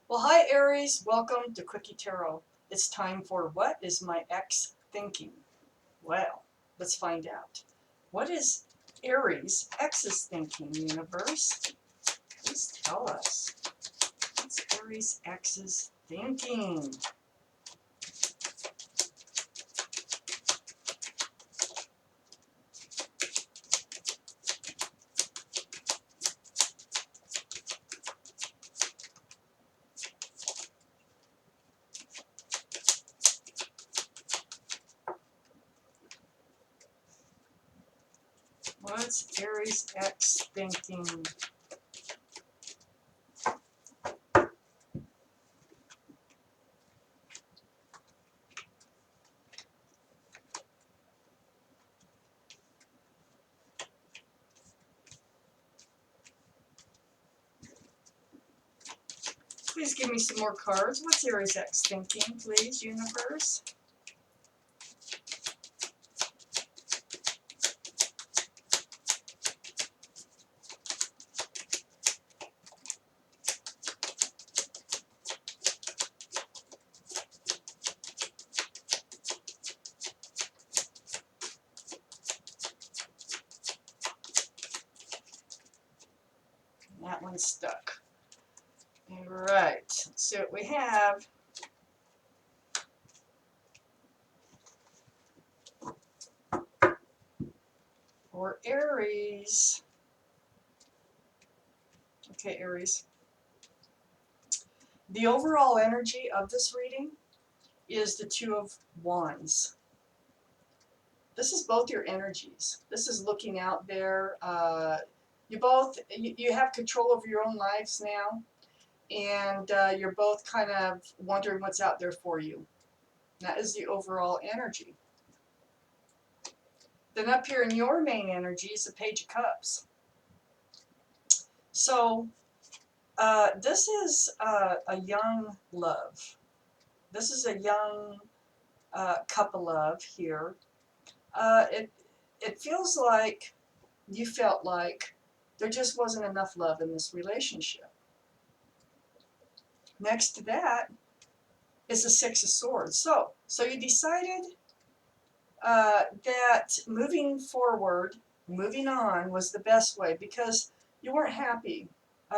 Well, hi Aries, welcome to Quickie Tarot. It's time for What is My Ex Thinking? Well, let's find out. What is Aries' ex's thinking, universe? Please tell us. What's Aries' ex's thinking? What's Aries' ex thinking? Please give me some more cards. What's Aries' ex thinking, please, universe? That one's stuck. All right, let's see what we have. For Aries. Okay, Aries. The overall energy of this reading is the Two of Wands. This is both your energies. This is looking out there. You have control over your own lives now, and you're both kind of wondering what's out there for you. That is the overall energy. Then up here in your main energy is the Page of Cups. So this is a young love. This is a young couple love here. It feels like you felt like there just wasn't enough love in this relationship. Next to that is the Six of Swords. So you decided that moving forward, moving on was the best way because you weren't happy.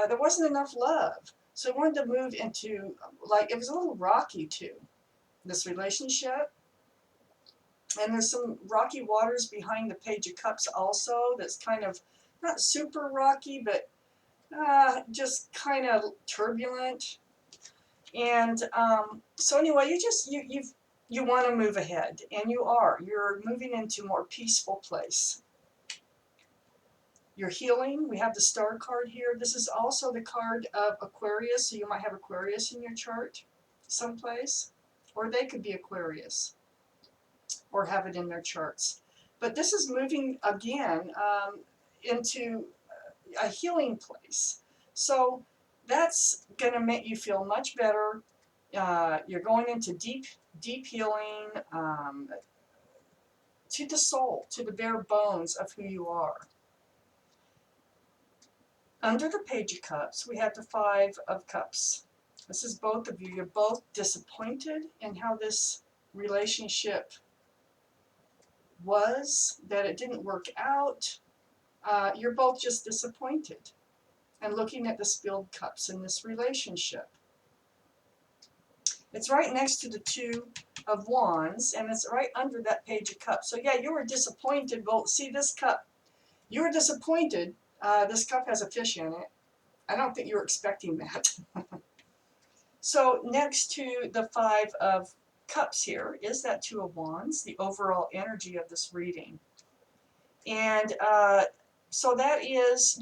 There wasn't enough love. So you wanted to move into, like, it was a little rocky too, this relationship. And there's some rocky waters behind the Page of Cups also that's kind of not super rocky, but just kind of turbulent. And so anyway, you want to move ahead, and you're moving into a more peaceful place. You're healing. We have the Star card here. This is also the card of Aquarius, so you might have Aquarius in your chart someplace, or they could be Aquarius or have it in their charts. But this is moving again into a healing place. So that's going to make you feel much better. You're going into deep healing to the soul, to the bare bones of who you are. Under the Page of Cups, we have the Five of Cups. This is both of you. You're both disappointed in how this relationship was, that it didn't work out. You're both just disappointed and looking at the spilled cups in this relationship. It's right next to the Two of Wands, and it's right under that Page of Cups. So yeah, you were disappointed. Well, see this cup. You were disappointed. This cup has a fish in it. I don't think you were expecting that. So next to the Five of Cups here is that Two of Wands, the overall energy of this reading. And so that is,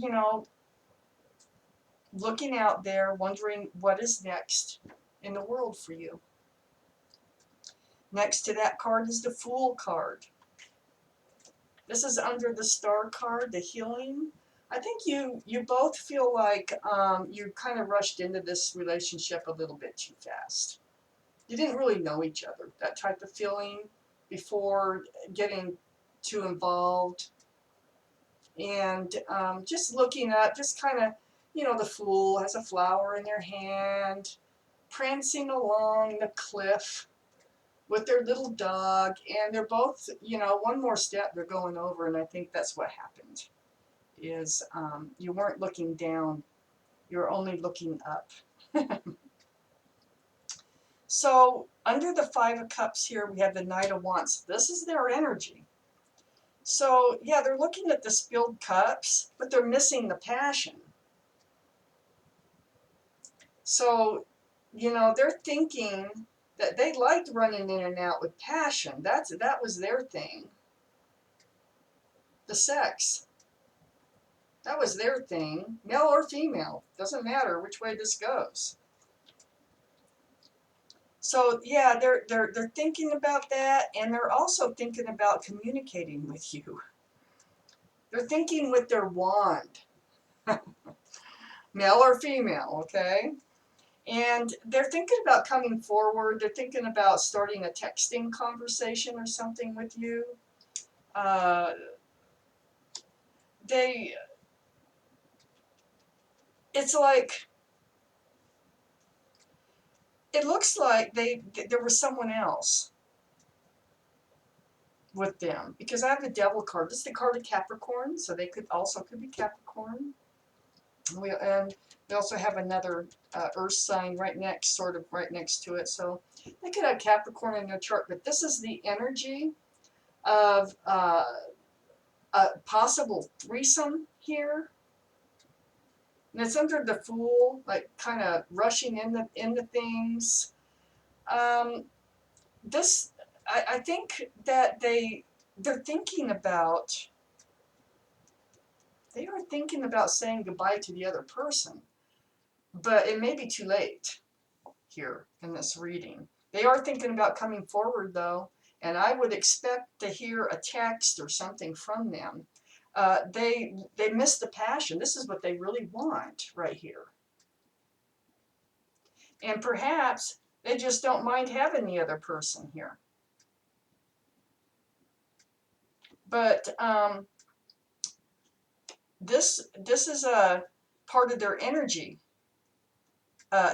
looking out there, wondering what is next in the world for you. Next to that card is the Fool card. This is under the Star card, the healing. I think you both feel like you kind of rushed into this relationship a little bit too fast. You didn't really know each other, that type of feeling, before getting too involved. And just looking up, just kind of, the Fool has a flower in their hand. prancing along the cliff with their little dog, and they're both, one more step they're going over, and I think that's what happened, is you weren't looking down, you're only looking up. So under the Five of Cups here, we have the Knight of Wands. This is their energy. So yeah, they're looking at the spilled cups, but they're missing the passion. So, they're thinking that they liked running in and out with passion. That was their thing. The sex. That was their thing. Male or female. Doesn't matter which way this goes. So yeah, they're thinking about that, and they're also thinking about communicating with you. They're thinking with their wand. Male or female, okay? And they're thinking about coming forward. They're thinking about starting a texting conversation or something with you. Uh, it's like, it looks like there was someone else with them, because I have the Devil card. This is the card of Capricorn, so they could be Capricorn. And we also have another Earth sign sort of right next to it. So they could have Capricorn in their chart, but this is the energy of a possible threesome here. And it's under the Fool, like kind of rushing into things. This, I think that they're thinking about, they are thinking about saying goodbye to the other person, but it may be too late here in this reading. They are thinking about coming forward though, and I would expect to hear a text or something from them. They miss the passion. This is what they really want right here. And perhaps they just don't mind having the other person here. But this is a part of their energy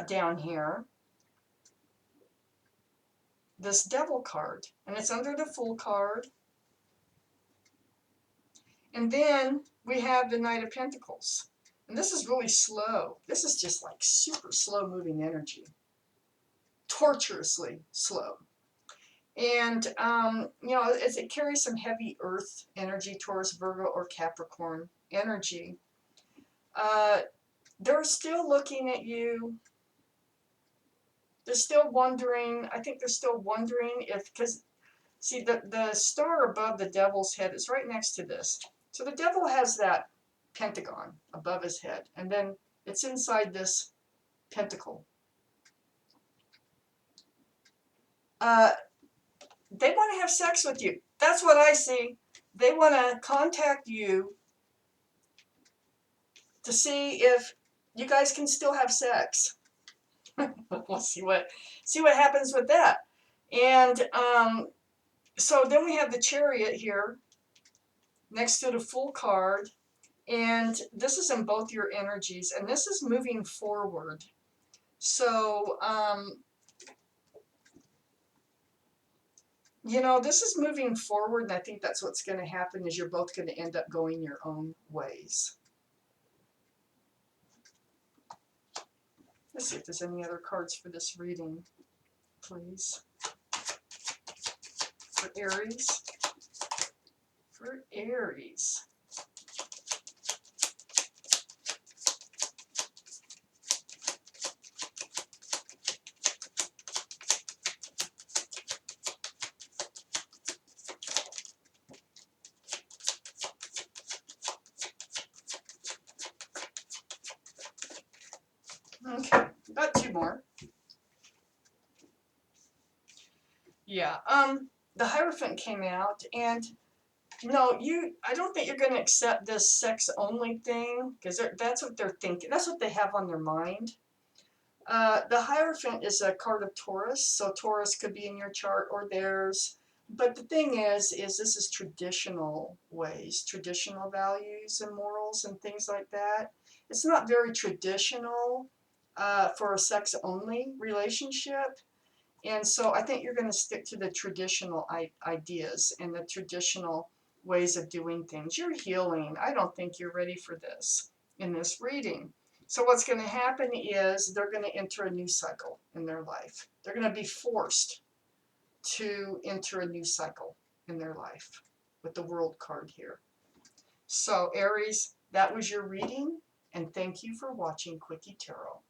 down here. This Devil card, and it's under the Fool card. And then we have the Knight of Pentacles. And this is really slow. This is just like super slow moving energy. Torturously slow. And, it carries some heavy earth energy, Taurus, Virgo, or Capricorn energy. They're still looking at you. They're still wondering. I think they're still wondering because, see, the star above the Devil's head is right next to this. So the Devil has that pentagon above his head, and then it's inside this pentacle. They want to have sex with you. That's what I see. They want to contact you to see if you guys can still have sex. We'll see what happens with that. And so then we have the Chariot here next to the Fool card, and this is in both your energies, and this is moving forward. So this is moving forward, and I think that's what's going to happen, is you're both going to end up going your own ways. Let's see if there's any other cards for this reading, please. For Aries. For Aries. Okay, got two more. Yeah, the Hierophant came out, and no, I don't think you're going to accept this sex only thing, because that's what they're thinking. That's what they have on their mind. The Hierophant is a card of Taurus, so Taurus could be in your chart or theirs. But the thing is this is traditional ways, traditional values and morals and things like that. It's not very traditional for a sex-only relationship. And so I think you're going to stick to the traditional ideas and the traditional ways of doing things. You're healing. I don't think you're ready for this in this reading. So what's going to happen is they're going to enter a new cycle in their life. They're going to be forced to enter a new cycle in their life with the World card here. So Aries, that was your reading, and thank you for watching Quickie Tarot.